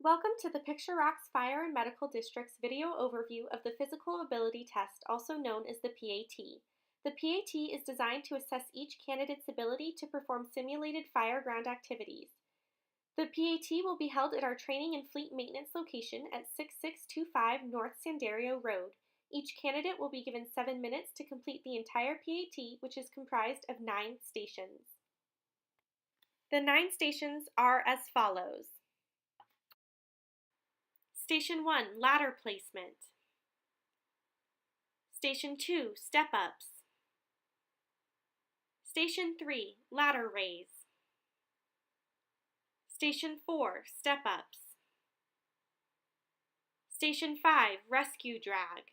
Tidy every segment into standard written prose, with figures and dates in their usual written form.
Welcome to the Picture Rocks Fire and Medical District's video overview of the Physical Ability Test, also known as the PAT. The PAT is designed to assess each candidate's ability to perform simulated fireground activities. The PAT will be held at our training and fleet maintenance location at 6625 North Sandario Road. Each candidate will be given 7 minutes to complete the entire PAT, which is comprised of 9 stations. The 9 stations are as follows. Station 1, ladder placement. Station 2, step-ups. Station 3, ladder raise. Station 4, step-ups. Station 5, rescue drag.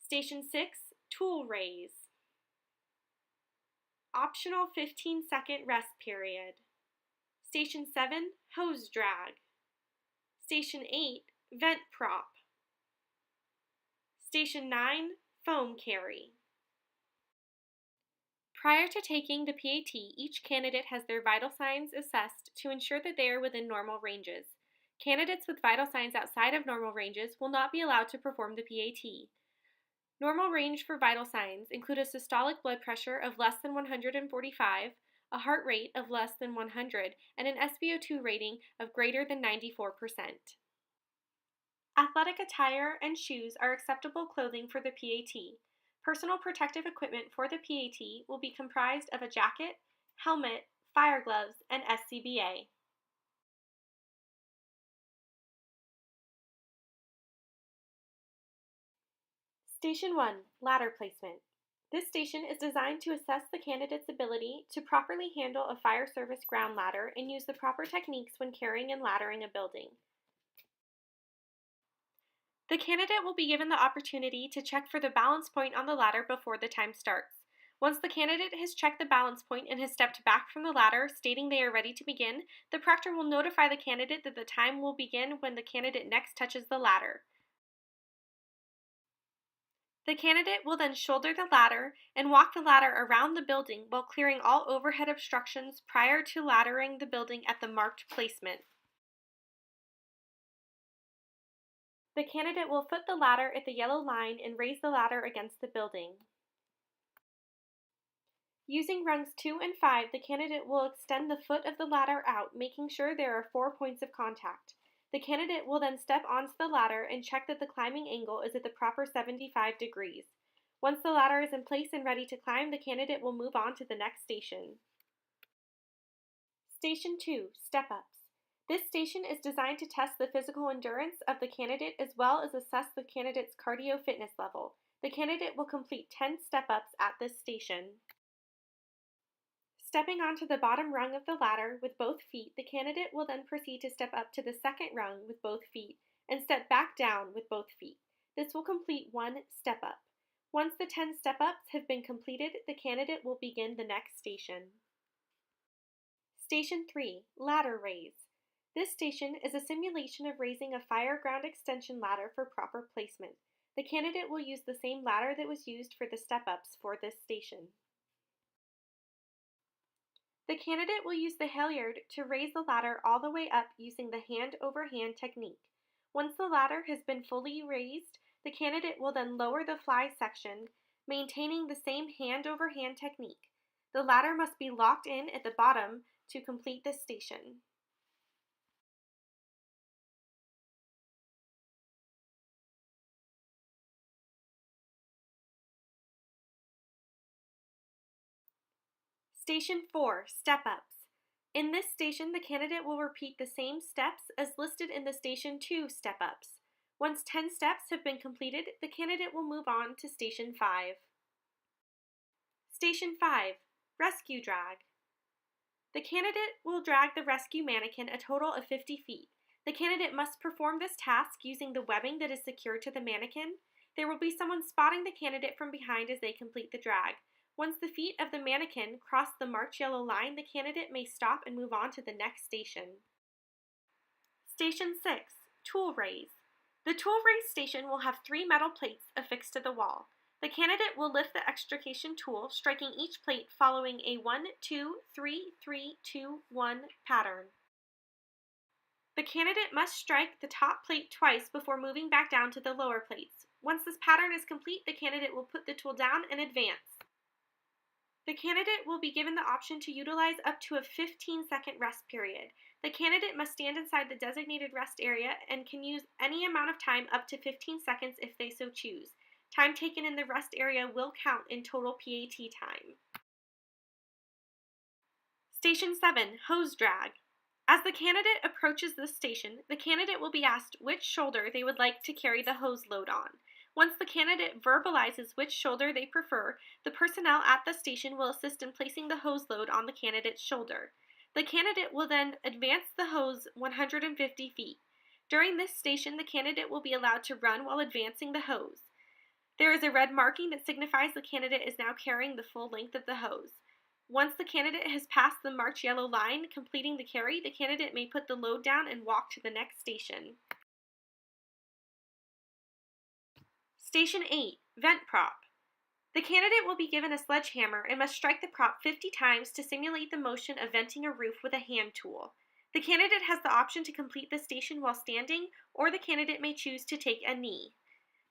Station 6, tool raise. Optional 15-second rest period. Station 7, hose drag. Station 8, vent prop. Station 9, foam carry. Prior to taking the PAT, each candidate has their vital signs assessed to ensure that they are within normal ranges. Candidates with vital signs outside of normal ranges will not be allowed to perform the PAT. Normal range for vital signs include a systolic blood pressure of less than 145, a heart rate of less than 100, and an SpO2 rating of greater than 94%. Athletic attire and shoes are acceptable clothing for the PAT. Personal protective equipment for the PAT will be comprised of a jacket, helmet, fire gloves, and SCBA. Station 1, ladder placement. This station is designed to assess the candidate's ability to properly handle a fire service ground ladder and use the proper techniques when carrying and laddering a building. The candidate will be given the opportunity to check for the balance point on the ladder before the time starts. Once the candidate has checked the balance point and has stepped back from the ladder, stating they are ready to begin, the proctor will notify the candidate that the time will begin when the candidate next touches the ladder. The candidate will then shoulder the ladder and walk the ladder around the building while clearing all overhead obstructions prior to laddering the building at the marked placement. The candidate will foot the ladder at the yellow line and raise the ladder against the building. Using rungs 2 and 5, the candidate will extend the foot of the ladder out, making sure there are 4 points of contact. The candidate will then step onto the ladder and check that the climbing angle is at the proper 75 degrees. Once the ladder is in place and ready to climb, the candidate will move on to the next station. Station 2, step-ups. This station is designed to test the physical endurance of the candidate as well as assess the candidate's cardio fitness level. The candidate will complete 10 step-ups at this station. Stepping onto the bottom rung of the ladder with both feet, the candidate will then proceed to step up to the second rung with both feet and step back down with both feet. This will complete 1 step-up. Once the 10 step-ups have been completed, the candidate will begin the next station. Station 3, ladder raise. This station is a simulation of raising a fire ground extension ladder for proper placement. The candidate will use the same ladder that was used for the step-ups for this station. The candidate will use the halyard to raise the ladder all the way up using the hand-over-hand technique. Once the ladder has been fully raised, the candidate will then lower the fly section, maintaining the same hand-over-hand technique. The ladder must be locked in at the bottom to complete this station. Station 4, step-ups. In this station, the candidate will repeat the same steps as listed in the Station 2 step-ups. Once 10 steps have been completed, the candidate will move on to Station 5. Station 5, rescue drag. The candidate will drag the rescue mannequin a total of 50 feet. The candidate must perform this task using the webbing that is secured to the mannequin. There will be someone spotting the candidate from behind as they complete the drag. Once the feet of the mannequin cross the marked yellow line, the candidate may stop and move on to the next station. Station 6, tool raise. The tool raise station will have 3 metal plates affixed to the wall. The candidate will lift the extrication tool, striking each plate following a 1, 2, 3, 3, 2, 1 pattern. The candidate must strike the top plate twice before moving back down to the lower plates. Once this pattern is complete, the candidate will put the tool down and advance. The candidate will be given the option to utilize up to a 15-second rest period. The candidate must stand inside the designated rest area and can use any amount of time up to 15 seconds if they so choose. Time taken in the rest area will count in total PAT time. Station 7, hose drag. As the candidate approaches this station, the candidate will be asked which shoulder they would like to carry the hose load on. Once the candidate verbalizes which shoulder they prefer, the personnel at the station will assist in placing the hose load on the candidate's shoulder. The candidate will then advance the hose 150 feet. During this station, the candidate will be allowed to run while advancing the hose. There is a red marking that signifies the candidate is now carrying the full length of the hose. Once the candidate has passed the marked yellow line completing the carry, the candidate may put the load down and walk to the next station. Station 8, vent prop. The candidate will be given a sledgehammer and must strike the prop 50 times to simulate the motion of venting a roof with a hand tool. The candidate has the option to complete the station while standing, or the candidate may choose to take a knee.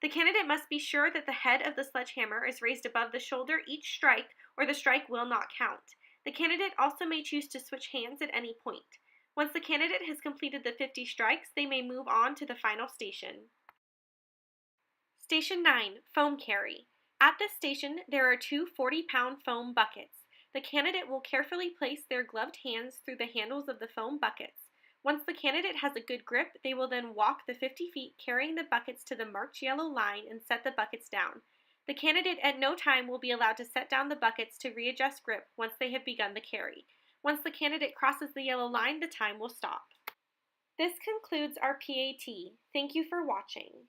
The candidate must be sure that the head of the sledgehammer is raised above the shoulder each strike, or the strike will not count. The candidate also may choose to switch hands at any point. Once the candidate has completed the 50 strikes, they may move on to the final station. Station 9, foam carry. At this station, there are two 40-pound foam buckets. The candidate will carefully place their gloved hands through the handles of the foam buckets. Once the candidate has a good grip, they will then walk the 50 feet carrying the buckets to the marked yellow line and set the buckets down. The candidate at no time will be allowed to set down the buckets to readjust grip once they have begun the carry. Once the candidate crosses the yellow line, the time will stop. This concludes our PAT. Thank you for watching.